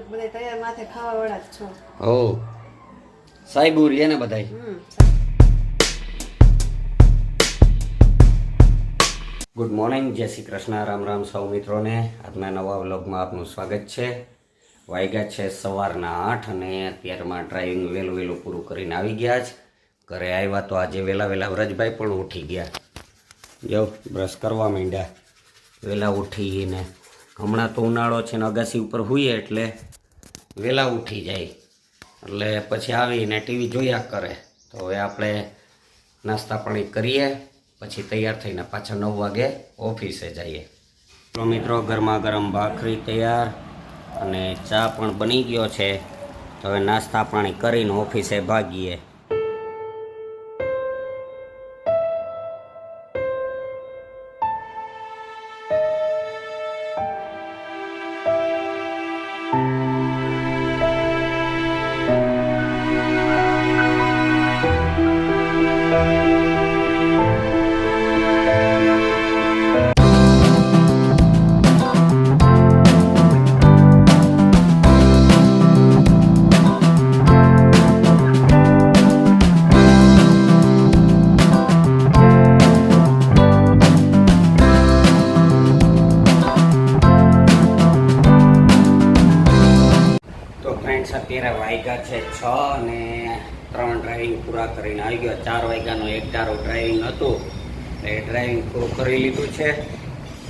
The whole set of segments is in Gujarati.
તમે બધા તૈયાર માથે ખાવા વાળા જ છો. હો સાહેબુ રે ને બધાય. ગુડ મોર્નિંગ, જય શ્રી કૃષ્ણ, રામ રામ સૌ મિત્રોને. આજના નવા વ્લોગમાં આપનું સ્વાગત છે. વાગ્યા છે સવારના 8 અને અત્યારમાં ડ્રાઇવિંગ વહેલું પૂરું કરીને આવી ગયા છે. ઘરે આવ્યા તો આજે વહેલા વ્રજભાઈ પણ ઉઠી ગયા. જો બ્રશ કરવા માંડ્યા વહેલા ઉઠીને. હમણાં તો ઉનાળો છે ને અગાસી ઉપર હોઈએ એટલે વહેલા ઉઠી જાય, એટલે પછી આવીને ટીવી જોયા કરે. તો હવે આપણે નાસ્તા પાણી કરીએ, પછી તૈયાર થઈને પાછા 9 વાગે ઓફિસે જઈએ. તો મિત્રો, ગરમા ગરમ ભાખરી તૈયાર અને ચા પણ બની ગયો છે. તો હવે નાસ્તા પાણી કરીને ઓફિસે ભાગીએ. અત્યારે વાગ્યા છે 6 અને 3 ડ્રાઇવિંગ પૂરા કરીને આવી ગયો. 4 વાગ્યાનો એક ધારો ડ્રાઇવિંગ હતું, એ ડ્રાઇવિંગ પૂરું કરી લીધું છે.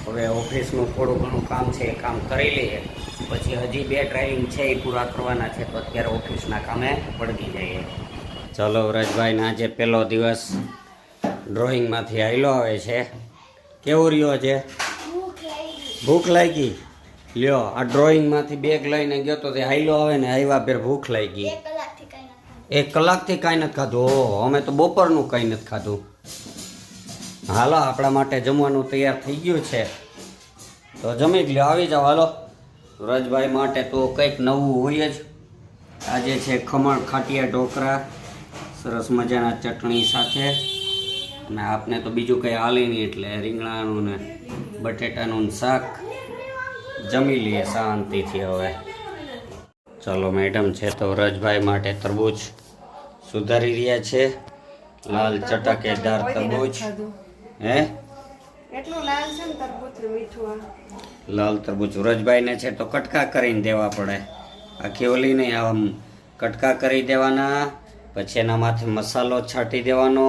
હવે ઓફિસનું થોડું ઘણું કામ છે, એ કામ કરી લઈએ. પછી હજી 2 ડ્રાઇવિંગ છે એ પૂરા કરવાના છે, તો અત્યારે ઓફિસના કામે પડકી જઈએ. ચલો વ્રજભાઈને આજે પહેલો દિવસ ડ્રોઈંગમાંથી આવેલો આવે છે. કેવો રહ્યો છે? ભૂખ લાગી? લ્યો, આ ડ્રોઈંગમાંથી બેગ લઈને ગયો તો તે હાઈલો આવે ને આવ્યા ફેર ભૂખ લાગી. 1 કલાકથી કાંઈ નથી ખાધું. ઓહો, અમે તો બપોરનું કંઈ નથી ખાધું. હાલો, આપણા માટે જમવાનું તૈયાર થઈ ગયું છે, તો જમી લ્યો. આવી જાઓ, હાલો. વ્રજભાઈ માટે તો કંઈક નવું હોય જ. આજે છે ખમણ ખાટિયા ઢોકળા સરસ મજાના ચટણી સાથે, અને આપને તો બીજું કંઈ હાલે નહીં, એટલે રીંગણાનું ને બટેટાનું શાક જમી લઈએ શાંતિથી. હવે ચલો, મેડમ છે તો વ્રજભાઈ માટે તરબૂચ સુધારી રહ્યા છે. લાલ ચટકેદાર તરબૂચ. હે, એટલું લાલ છે ને તરબૂચ ને મીઠું. લાલ તરબૂચ વ્રજભાઈને છે તો કટકા કરીને દેવા પડે. આખી ઓલી નહીં, આમ કટકા કરી દેવાના, પછી એના માથે મસાલો છાંટી દેવાનો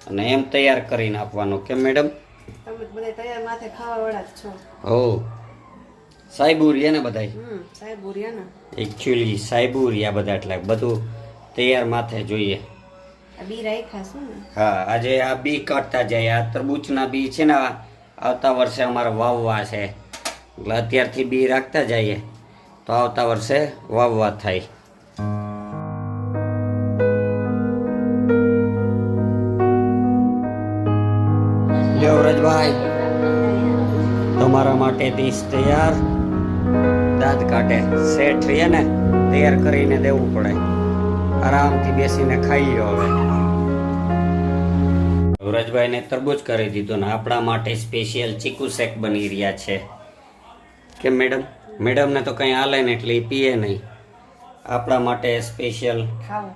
અને એમ તૈયાર કરીને આપવાનો. કેમ મેડમ? તમે બધા તૈયાર માથે ખાવા વાળા જ છો. હો સાહેબુરિયા ને બધાય. સાહેબુરિયા ને એકચ્યુઅલી સાહેબુરિયા બધા, એટલે બધું તૈયાર માથે જોઈએ. બી રાખ્યા શું ને? હા, આજે આ બી કાઢતા જાય. આ તરબૂચના બી છે ને, આવતા વર્ષે અમારે વાવવા છે, એટલે અત્યારથી બી રાખતા જઈએ તો આવતા વર્ષે વાવવા થાય. લ્યો વ્રજભાઈ, તમારા માટે ડીશ તૈયાર. દાંત કાઢે શેઠ રહીએ ને, તૈયાર કરીને દેવું પડે. આરામથી બેસીને ખાઈ લો. હવે વ્રજભાઈને તરબૂચ કરી દીધું ને આપણા માટે સ્પેશિયલ ચીકુ શેક બની રહ્યા છે. કેમ મેડમ? મેડમને તો કંઈ હાલે ને એટલે એ પીએ નહીં. આપણા માટે સ્પેશિયલ ખાવું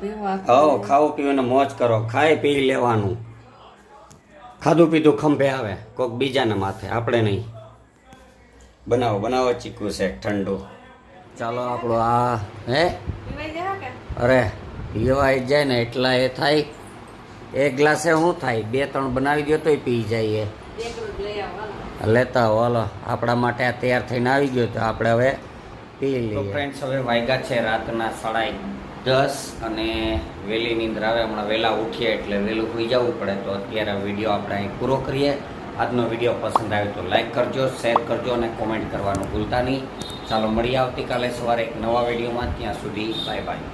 પીવું. હો, ખાવું પીવું ને મોજ કરો. ખાઈ પી લેવાનું. ખાધું પીધું ખંભે આવે કોક બીજાના માથે, આપણે નહીં. બનાવો ચીકુ શેક ઠંડુ. ચાલો, આપણો આ હે અરે પીવાઈ જાય ને એટલા એ થાય. 1 ગ્લાસે શું થાય, 2-3 બનાવી દો તોય પી જાય. લેતા આવો, હાલો. આપણા માટે આ તૈયાર થઈને આવી ગયો, તો આપણે હવે પી લઈએ. ફ્રેન્ડ્સ, હવે વાગ્યા છે રાતના 10:30 અને વહેલી નીંદર આવે. હમણાં વહેલા ઉઠીએ એટલે વહેલું સુઈ જવું પડે. તો અત્યારે વિડીયો આપણે અહીં પૂરો કરીએ. આજનો વિડીયો પસંદ આવે તો લાઈક કરજો, શેર કરજો અને કોમેન્ટ કરવાનું ભૂલતા નહીં. ચાલો, મળીએ આવતીકાલે સવારે એક નવા વિડીયોમાં. ત્યાં સુધી બાય બાય.